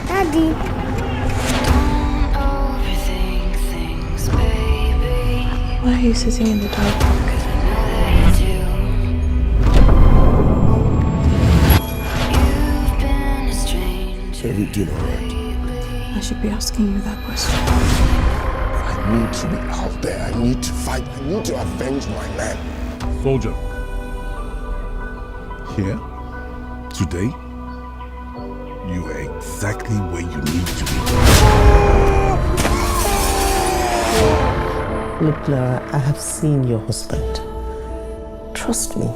Daddy. Why are you sitting in the dark? So we did alright. I should be asking you that question. I need to be out there. I need to fight. I need to avenge my man. Soldier. Here, today, you are exactly where you need to be. Look, Clara, I have seen your husband. Trust me,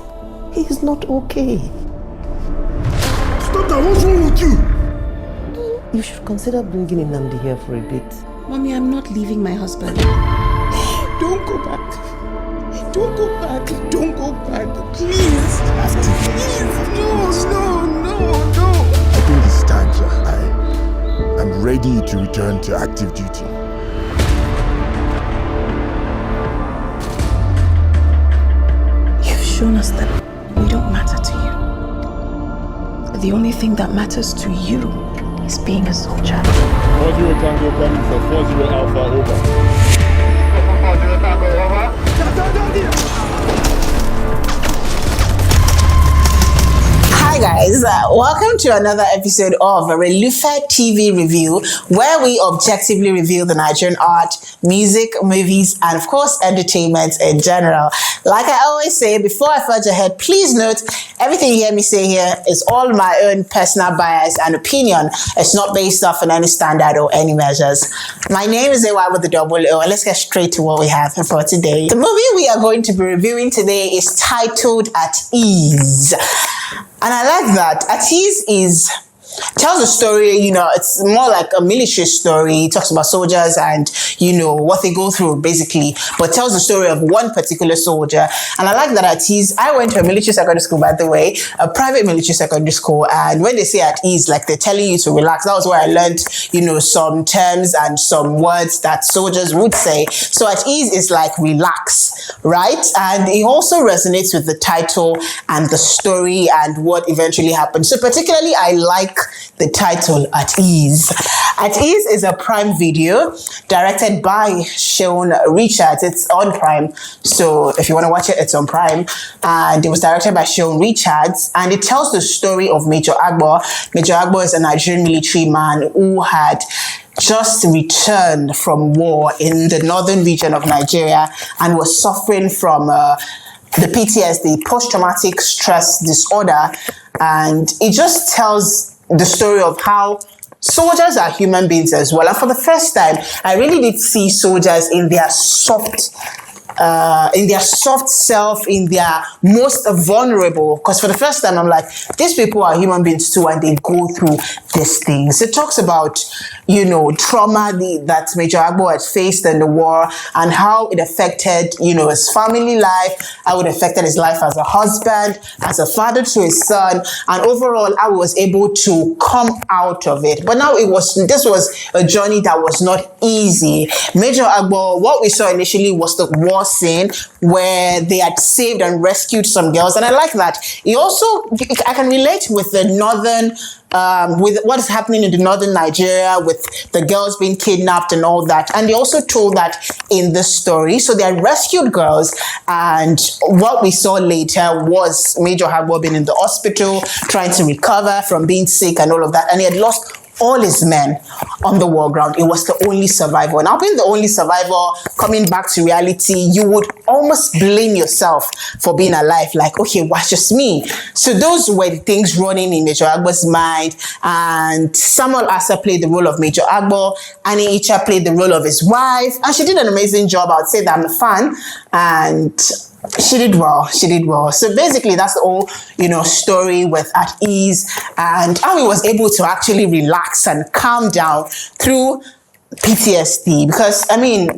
he is not okay. Stop that! What's wrong with you? You should consider bringing Nnamdi here for a bit. Mommy, I'm not leaving my husband. Don't go back. Don't go back. Don't go back. Please. Please. No. I think it's time, sir. I'm ready to return to active duty. You've shown us that we don't matter to you. The only thing that matters to you is being a soldier. 40 Tango coming for 40 Alpha over. Hi guys, welcome to another episode of RelufeTV review, where we objectively review the Nigerian art, music, movies, and of course entertainment in general. Like I always say, before I forge ahead, please note everything you hear me say here is all my own personal bias and opinion. It's not based off on any standard or any measures. My name is AY with the double O, and let's get straight to what we have for today. The movie we are going to be reviewing today is titled At Ease. And I like that. At Ease tells a story, it's more like a military story. It talks about soldiers and, what they go through basically, but tells the story of one particular soldier. And I like that at ease. I went to a military secondary school, by the way, a private military secondary school. And when they say at ease, like they're telling you to relax, that was where I learned, some terms and some words that soldiers would say. So at ease is like relax, right? And it also resonates with the title and the story and what eventually happened. So particularly, I like the title At Ease. At Ease is a Prime Video directed by Sean Richards. It's on Prime, so if you want to watch it, it's on Prime. And it was directed by Sean Richards, and it tells the story of Major Agbo. Major Agbo is a Nigerian military man who had just returned from war in the northern region of Nigeria and was suffering from the PTSD, post-traumatic stress disorder. And it just tells the story of how soldiers are human beings as well. And for the first time, I really did see soldiers in their soft self, in their most vulnerable. Because for the first time, I'm like, these people are human beings too, and they go through these things. It talks about, trauma that Major Agbo had faced in the war and how it affected, his family life, how it affected his life as a husband, as a father to his son, and overall, I was able to come out of it. But now this was a journey that was not easy. Major Agbo, what we saw initially was the war scene where they had saved and rescued some girls, and I like that. I can relate with the northern, with what is happening in the northern Nigeria with the girls being kidnapped and all that. And they also told that in the story. So they had rescued girls, and what we saw later was Major Agbo being in the hospital trying to recover from being sick and all of that, and he had lost all his men on the war ground. It was the only survivor. Now, being the only survivor, coming back to reality, you would almost blame yourself for being alive. Like, okay, why just me? So those were the things running in Major Agbo's mind. And Samuel Asa played the role of Major Agbo. Annie Icha played the role of his wife. And she did an amazing job. I would say that I'm a fan. And she did well. So basically, that's the whole, story with At Ease, and how he was able to actually relax and calm down through PTSD. Because,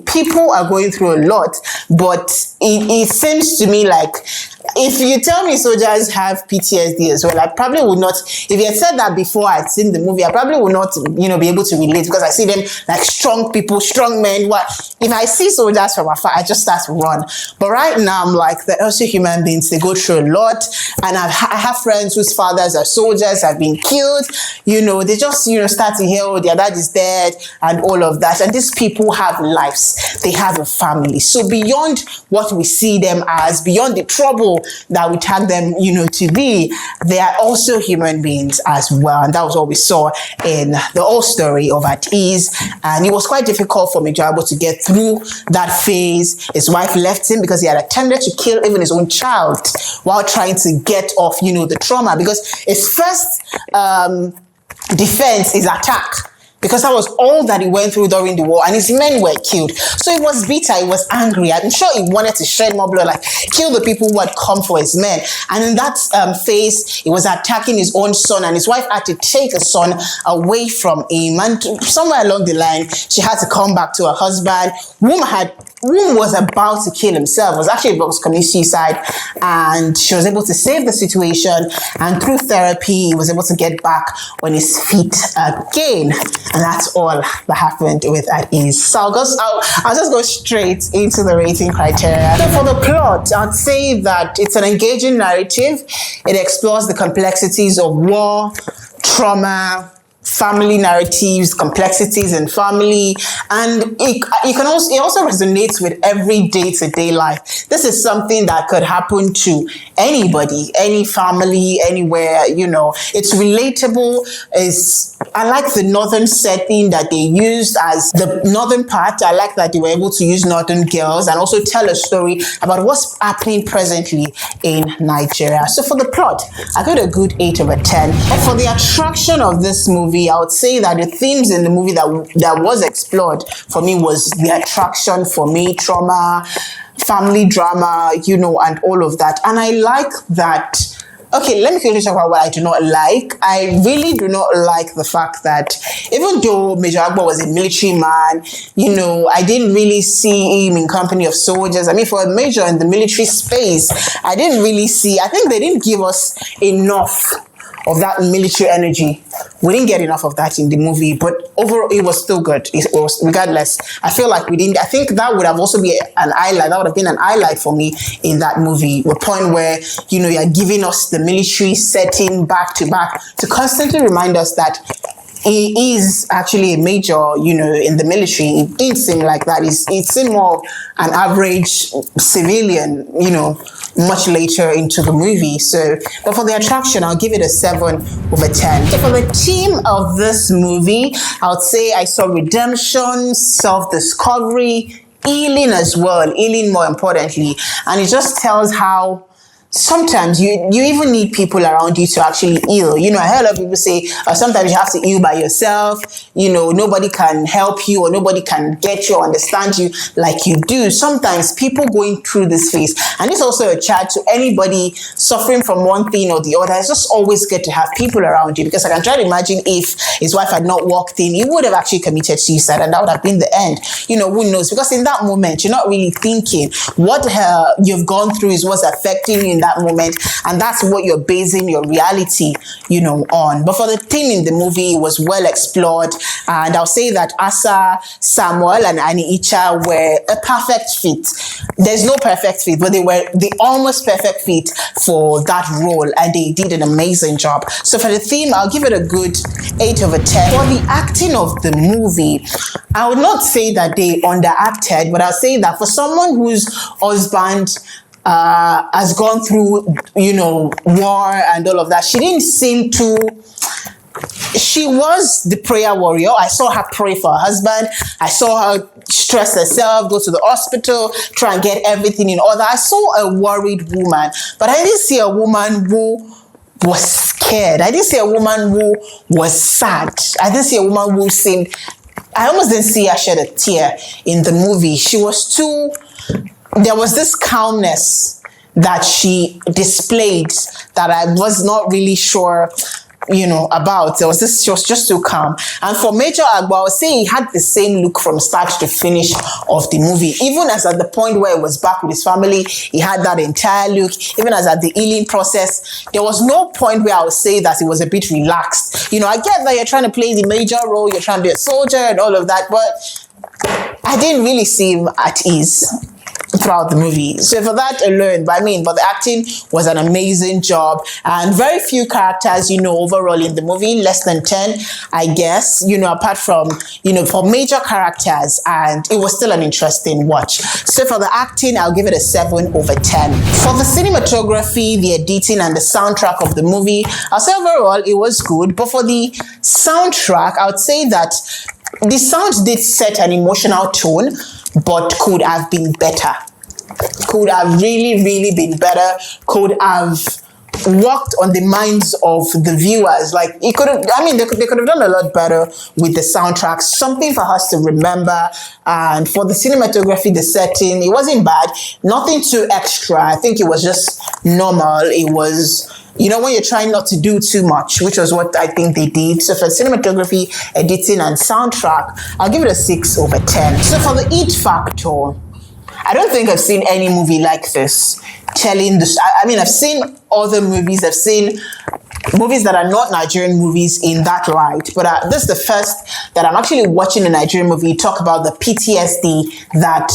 people are going through a lot, but it seems to me like if you tell me soldiers have PTSD as well, I probably would not. If you had said that before I'd seen the movie, I probably would not, be able to relate, because I see them like strong people, strong men. What if I see soldiers from afar, I just start to run. But right now, I'm like, they're also human beings. They go through a lot, and I have friends whose fathers are soldiers, have been killed. They just start to hear, oh, their dad is dead, and all of that. And these people have lives. They have a family. So beyond what we see them as, beyond the trouble that we tag them, to be, they are also human beings as well. And that was what we saw in the whole story of At Ease. And it was quite difficult for Mijabo to get through that phase. His wife left him because he had attempted to kill even his own child while trying to get off, the trauma, because his first defense is attack, because that was all that he went through during the war, and his men were killed. So he was bitter, he was angry. I'm sure he wanted to shed more blood, like kill the people who had come for his men. And in that phase, he was attacking his own son, and his wife had to take his son away from him. And somewhere along the line, she had to come back to her husband, whom was about to kill himself. It was actually about to commit suicide, and she was able to save the situation, and through therapy he was able to get back on his feet again. And that's all that happened with At Ease. So I'll just go straight into the rating criteria. So for the plot, I'd say that it's an engaging narrative. It explores the complexities of war, trauma, family narratives, complexities in family, and it also resonates with every day-to-day life. This is something that could happen to anybody, any family, anywhere. It's relatable. I like the northern setting that they used as the northern part. I like that they were able to use northern girls and also tell a story about what's happening presently in Nigeria. So for the plot, I got a good 8 over 10. And for the attraction of this movie, I would say that the themes in the movie that was explored for me was the attraction for me, trauma, family drama, and all of that. And I like that. Okay, let me quickly talk about what I do not like. I really do not like the fact that even though Major Agbo was a military man, I didn't really see him in company of soldiers. I mean, for a major in the military space, I think they didn't give us enough of that military energy. We didn't get enough of that in the movie, but overall it was still good. It was, regardless. I feel like I think that would have also been an highlight. That would have been an highlight for me in that movie. The point where, you're giving us the military setting back to back to constantly remind us that he is actually a major, in the military. It didn't seem like that. It seemed more an average civilian, much later into the movie. So, but for the attraction, I'll give it a 7 over 10. So for the theme of this movie, I would say I saw redemption, self-discovery, healing as well, healing more importantly. And it just tells how sometimes you even need people around you to actually heal. I heard a lot of people say sometimes you have to heal by yourself. Nobody can help you, or nobody can get you or understand you like you do. Sometimes people going through this phase, and it's also a charge to anybody suffering from one thing or the other. It's just always good to have people around you, because I can try to imagine if his wife had not walked in, he would have actually committed suicide, and that would have been the end. Who knows? Because in that moment, you're not really thinking what you've gone through is what's affecting you in that moment, and that's what you're basing your reality on. But for the theme in the movie, it was well explored, and I'll say that Asa, Samuel, and Annie Icha were a perfect fit. There's no perfect fit, but they were the almost perfect fit for that role, and they did an amazing job. So for the theme, I'll give it a good 8 over 10. For the acting of the movie, I would not say that they underacted, but I'll say that for someone whose husband has gone through, war and all of that, she didn't seem to. She was the prayer warrior. I saw her pray for her husband. I saw her stress herself, go to the hospital, try and get everything in order. I saw a worried woman, but I didn't see a woman who was scared. I didn't see a woman who was sad. I didn't see a woman who seemed. I almost didn't see her shed a tear in the movie. She was too. There was this calmness that she displayed that I was not really sure about. She was just so calm. And for Major Agbo, I would say he had the same look from start to finish of the movie. Even as at the point where he was back with his family, he had that entire look. Even as at the healing process, there was no point where I would say that he was a bit relaxed. I get that you're trying to play the major role, you're trying to be a soldier and all of that, but I didn't really see him at ease throughout the movie. So for that alone, but the acting was an amazing job, and very few characters, overall in the movie, less than 10, I guess, apart from, for major characters, and it was still an interesting watch. So for the acting, I'll give it a 7/10. For the cinematography, the editing, and the soundtrack of the movie, I'll say overall it was good, but for the soundtrack, I would say that the sounds did set an emotional tone, but could have been better. Could have really, really been better. Could have worked on the minds of the viewers. Like, it could have, they could have done a lot better with the soundtrack. Something for us to remember. And for the cinematography, the setting, it wasn't bad. Nothing too extra. I think it was just normal. It was, when you're trying not to do too much, which was what I think they did. So for cinematography, editing, and soundtrack, I'll give it a 6/10. So for the it factor, I don't think I've seen any movie like this telling this. I've seen other movies. I've seen movies that are not Nigerian movies in that light, but this is the first that I'm actually watching a Nigerian movie talk about the PTSD that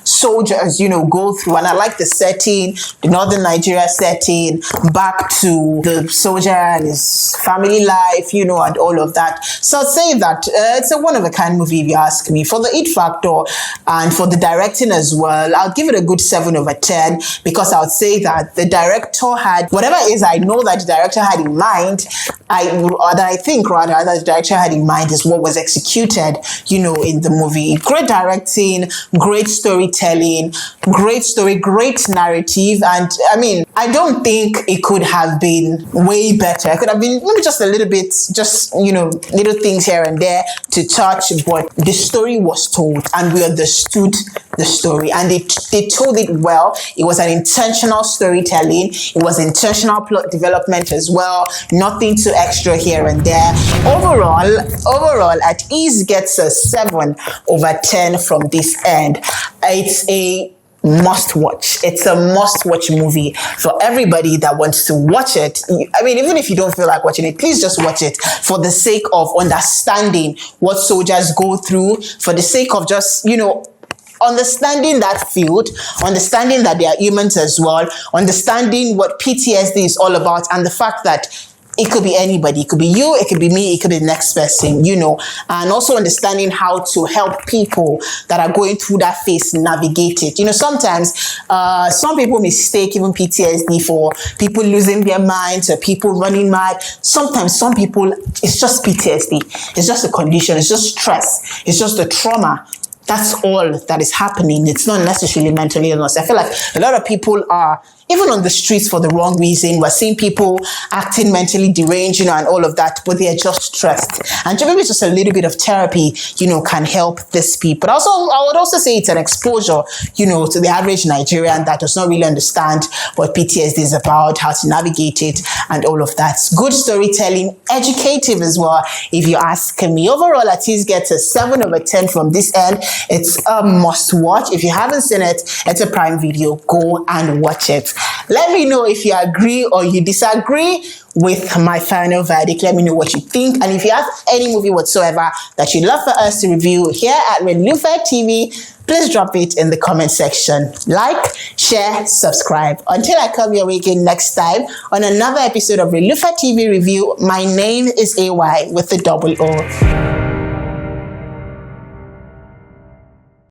soldiers, go through. And I like the setting, the northern Nigeria setting, back to the soldier and his family life, and all of that. So I'd say that it's a one-of-a-kind movie, if you ask me. For the it factor and for the directing as well, I'll give it a good 7/10, because I would say that the director had, whatever it is, I know that the director had in mind, I think that the director had in mind is what was executed, in the movie. Great directing, great storytelling, great story, great narrative. And I don't think it could have been way better. It could have been maybe just a little bit, little things here and there to touch, but the story was told and we understood the story, and they told it well. It was an intentional storytelling. It was intentional plot development as well. Nothing too extra here and there. Overall, At Ease gets a 7/10 from this end. It's a must watch. It's a must watch movie for everybody that wants to watch it. Even if you don't feel like watching it, please just watch it for the sake of understanding what soldiers go through, for the sake of just, understanding that field, understanding that they are humans as well, understanding what PTSD is all about, and the fact that it could be anybody. It could be you, it could be me, it could be the next person, and also understanding how to help people that are going through that phase navigate it. Sometimes some people mistake even PTSD for people losing their minds or people running mad. Sometimes some people, it's just PTSD. It's just a condition. It's just stress. It's just a trauma. That's all that is happening. It's not necessarily mental illness. I feel like a lot of people are even on the streets for the wrong reason. We're seeing people acting mentally deranged, and all of that, but they are just stressed. And maybe just a little bit of therapy, can help this people. Also, I would also say it's an exposure, to the average Nigerian that does not really understand what PTSD is about, how to navigate it, and all of that. Good storytelling, educative as well, if you ask me. Overall, At Ease gets a 7/10 from this end. It's a must watch. If you haven't seen it, it's a Prime Video. Go and watch it. Let me know if you agree or you disagree with my final verdict. Let me know what you think. And if you have any movie whatsoever that you'd love for us to review here at RelufeTV, please drop it in the comment section. Like, share, subscribe. Until I come your way again next time on another episode of RelufeTV Review, my name is AY with the double O.